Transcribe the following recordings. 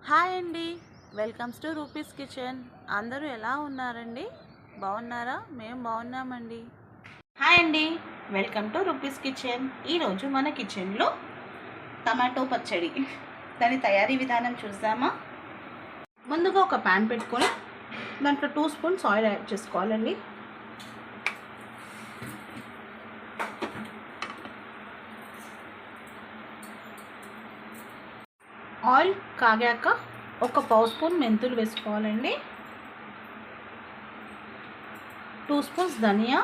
Hi అండి, welcomes to rupees kitchen. అందరూ ఎలా ఉన్నారండి? బాగున్నారా? మేము బాగున్నామండి. హాయ్ అండి, వెల్కమ్ టు రూపీస్ కిచెన్. ఈరోజు మన కిచెన్లో టమాటో పచ్చడి, దాని తయారీ విధానం చూద్దామా? ముందుగా ఒక ప్యాన్ పెట్టుకొని దాంట్లో 2 స్పూన్స్ ఆయిల్ యాడ్ చేసుకోవాలండి. ఆయిల్ కాగాక ఒక పావు స్పూన్ మెంతులు వేసుకోవాలండి. 2 స్పూన్స్ ధనియా,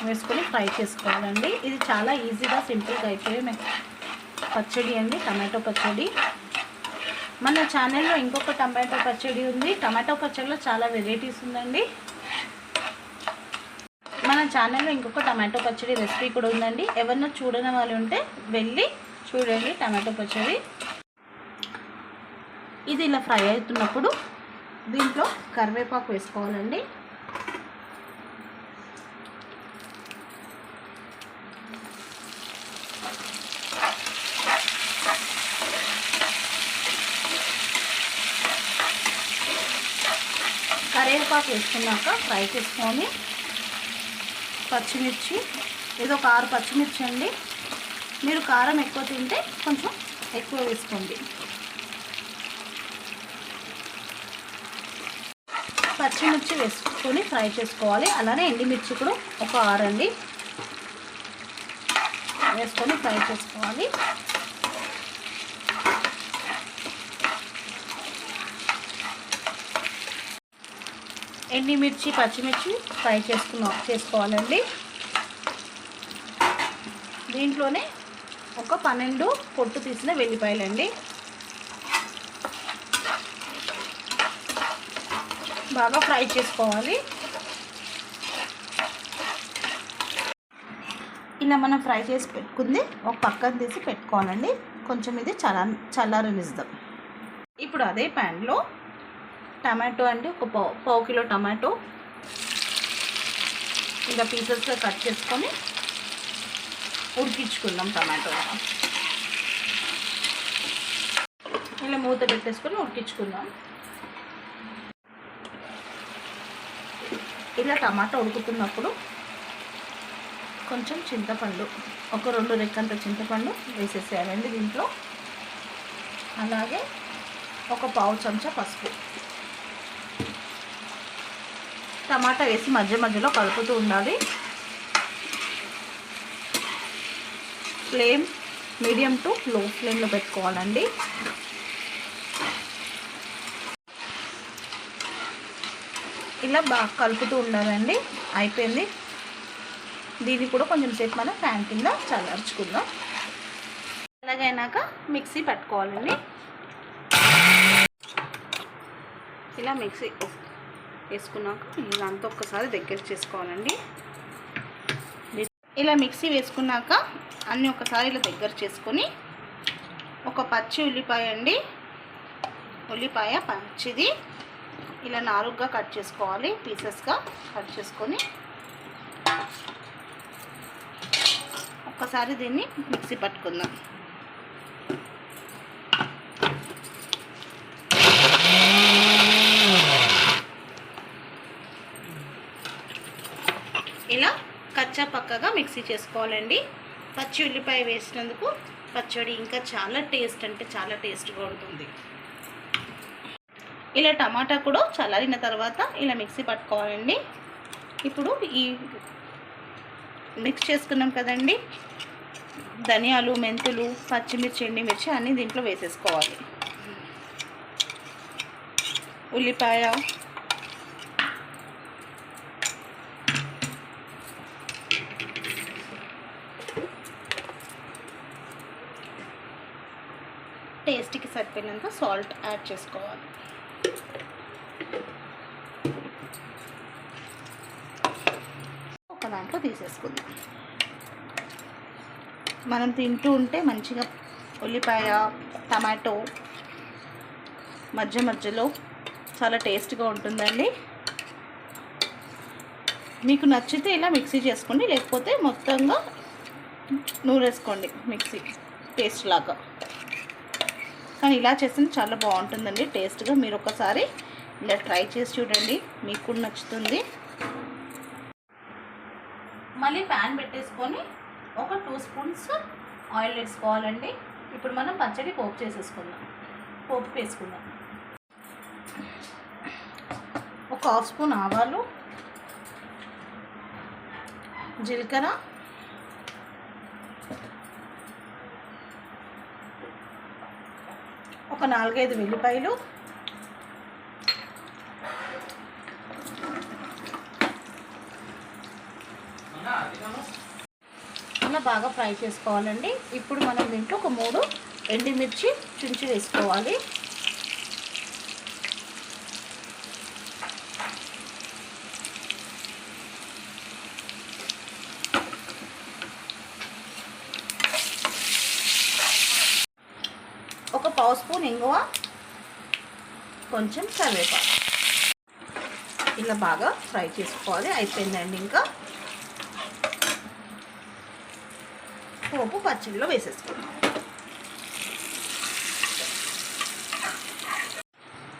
వేసుకొని ఫ్రై చేసుకోవాలండి. ఇది చాలా ఈజీగా సింపుల్గా అయిపోయే పచ్చడి అండి, టమాటో పచ్చడి. మన ఛానల్లో ఇంకొక టమాటో పచ్చడి ఉంది. టమాటో పచ్చడిలో చాలా వెరైటీస్ ఉందండి. మన ఛానల్లో ఇంకొక టమాటో పచ్చడి రెసిపీ కూడా ఉందండి. ఎవరన్నా చూడని వాళ్ళు ఉంటే వెళ్ళి చూడండి టమాటో పచ్చడి. ఇది ఇలా ఫ్రై అవుతున్నప్పుడు దీంట్లో కరివేపాకు వేసుకోవాలండి. కరివేపాకు వేసుకున్నాక ఫ్రై చేసుకొని పచ్చిమిర్చి, ఇది ఒక 6 పచ్చిమిర్చి అండి. మీరు కారం ఎక్కువ తింటే కొంచెం ఎక్కువ వేసుకోండి. పచ్చిమిర్చి వేసుకొని ఫ్రై చేసుకోవాలి. అలానే ఎండుమిర్చి కూడా ఒక 6 అండి వేసుకొని ఫ్రై చేసుకోవాలి. ఎండుమిర్చి పచ్చిమిర్చి ఫ్రై చేసుకోవాలండి. దీంట్లోనే ఒక 12 పొట్టు తీసిన వెల్లిపాయలండి. బాగా ఫ్రై చేసుకోవాలి. ఇలా మనం ఫ్రై చేసి పెట్టుకుంది ఒక పక్కన తీసి పెట్టుకోవాలండి. కొంచెం ఇది చల్లారనిద్దాం. ఇప్పుడు అదే ప్యాన్లో టమాటో అండి, ఒక పావు కిలో టమాటో ఇలా పీసెస్గా కట్ చేసుకొని ఉడికించుకుందాం. టమాటో ఇలా మూత పెట్టేసుకొని ఉడికించుకుందాం. ఇలా టమాటో ఉడుకుతున్నప్పుడు కొంచెం చింతపండు, ఒక 2 రెక్కంత చింతపండు వేసేసేయాలండి దీంట్లో. అలాగే ఒక పావు చెంచా పసుపు. టమాటా వేసి మధ్య మధ్యలో కలుపుతూ ఉండాలి. ఫ్లేమ్ మీడియం టు లో ఫ్లేమ్లో పెట్టుకోవాలండి. ఇలా బాగా కలుపుతూ ఉండాలండి. అయిపోయింది. దీన్ని కూడా కొంచెం సేపు మనం ఫ్యాన్ కింద చల్లార్చుకుందాం. అలాగైనాక మిక్సీ పట్టుకోవాలండి. ఇలా మిక్సీ వేసుకున్నాక ఇదంతా ఒక్కసారి దగ్గర చేసుకోవాలండి. ఇలా మిక్సీ వేసుకున్నాక అన్నీ ఒకసారి ఇలా దగ్గర చేసుకొని ఒక పచ్చి ఉల్లిపాయ అండి, ఉల్లిపాయ పచ్చిది ఇలా 4గా కట్ చేసుకోవాలి. పీసెస్గా కట్ చేసుకొని ఒక్కసారి దీన్ని మిక్సీ పట్టుకుందాం. ఇలా కచ్చా పక్కగా మిక్సీ చేసుకోవాలండి. పచ్చి ఉల్లిపాయ వేసినందుకు పచ్చడి ఇంకా చాలా టేస్ట్ అంటే చాలా టేస్ట్గా ఉంటుంది. ఇలా టమాటా కూడా చల్లారిన తర్వాత ఇలా మిక్సీ పట్టుకోవాలండి. ఇప్పుడు ఈ మిక్స్ చేసుకున్నాం కదండి, ధనియాలు, మెంతులు, పచ్చిమిర్చి, ఎండుమిర్చి అన్నీ దీంట్లో వేసేసుకోవాలి. ఉల్లిపాయ, టేస్ట్కి సరిపోయినంత సాల్ట్ యాడ్ చేసుకోవాలి. ఒక దాంట్లో తీసేసుకుందాం. మనం తింటూ ఉంటే మంచిగా ఉల్లిపాయ, టమాటో మధ్య మధ్యలో చాలా టేస్ట్గా ఉంటుందండి. మీకు నచ్చితే ఇలా మిక్సీ చేసుకోండి, లేకపోతే మొత్తంగా నూరేసుకోండి మిక్సీ పేస్ట్ లాగా. కానీ ఇలా చేస్తే చాలా బాగుంటుందండి టేస్ట్గా. మీరు ఒకసారి ఇలా ట్రై చేసి చూడండి, మీకు కూడా నచ్చుతుంది. మళ్ళీ ప్యాన్ పెట్టేసుకొని ఒక 2 స్పూన్స్ ఆయిల్ వేసుకోవాలండి. ఇప్పుడు మనం పచ్చడి పోపు చేసేసుకుందాం. పోపు వేసుకుందాం. ఒక 1/2 స్పూన్ ఆవాలు, జీలకర్ర, ఒక 4-5 వెల్లిపాయలు, అలా బాగా ఫ్రై చేసుకోవాలండి. ఇప్పుడు మనం దీంట్లో ఒక 3 ఎండుమిర్చి చుంచి వేసుకోవాలి. ఒక 1/2 స్పూన్ ఇంగువ, కొంచెం కరివేపాకు. ఇలా బాగా ఫ్రై చేసుకోవాలి. అయిపోయిందండి. ఇంకా పోపు పచ్చడిలో వేసేసుకుందాం.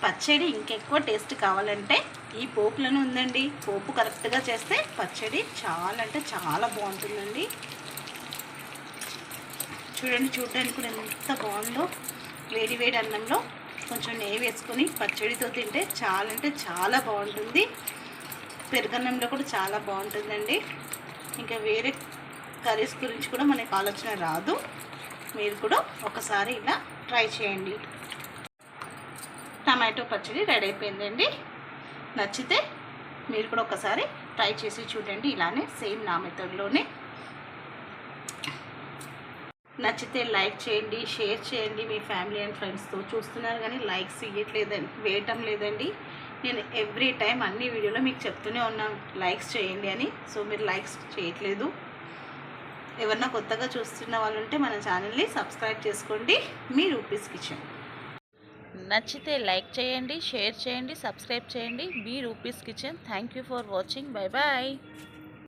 పచ్చడి ఇంకెక్కువ టేస్ట్ కావాలంటే ఈ పోపులను ఉందండి. పోపు కరెక్ట్గా చేస్తే పచ్చడి చాలా అంటే చాలా బాగుంటుందండి. చూడండి, చూడడానికి కూడా ఎంత బాగుందో. వేడి వేడి అన్నంలో కొంచెం నెయ్యి వేసుకొని పచ్చడితో తింటే చాలా అంటే చాలా బాగుంటుంది. పెరుగన్నంలో కూడా చాలా బాగుంటుందండి. ఇంకా వేరే కర్రీస్ గురించి కూడా మనకు ఆలోచన రాదు. మీరు కూడా ఒకసారి ఇలా ట్రై చేయండి. టమాటో పచ్చడి రెడీ అయిపోయిందండి. నచ్చితే మీరు కూడా ఒకసారి ట్రై చేసి చూడండి, ఇలానే సేమ్ నా మెథడ్లోనే. నచ్చితే లైక్ చేయండి, షేర్ చేయండి మీ ఫ్యామిలీ అండ్ ఫ్రెండ్స్తో. చూస్తున్నారు కానీ లైక్స్ వేయటం లేదండి. నేను ఎవ్రీ టైం అన్ని వీడియోలో మీకు చెప్తూనే ఉన్నాను లైక్స్ చేయండి అని. సో మీరు లైక్స్ చేయట్లేదు. ఎవరన్నా కొత్తగా చూస్తున్న వాళ్ళు ఉంటే మన ఛానల్ని సబ్స్క్రైబ్ చేసుకోండి. మీ రూపీస్ కిచెన్. నచ్చితే లైక్ చేయండి, షేర్ చేయండి, సబ్స్క్రైబ్ చేయండి. మీ Roopi's kitchen. Thank you for watching. Bye bye.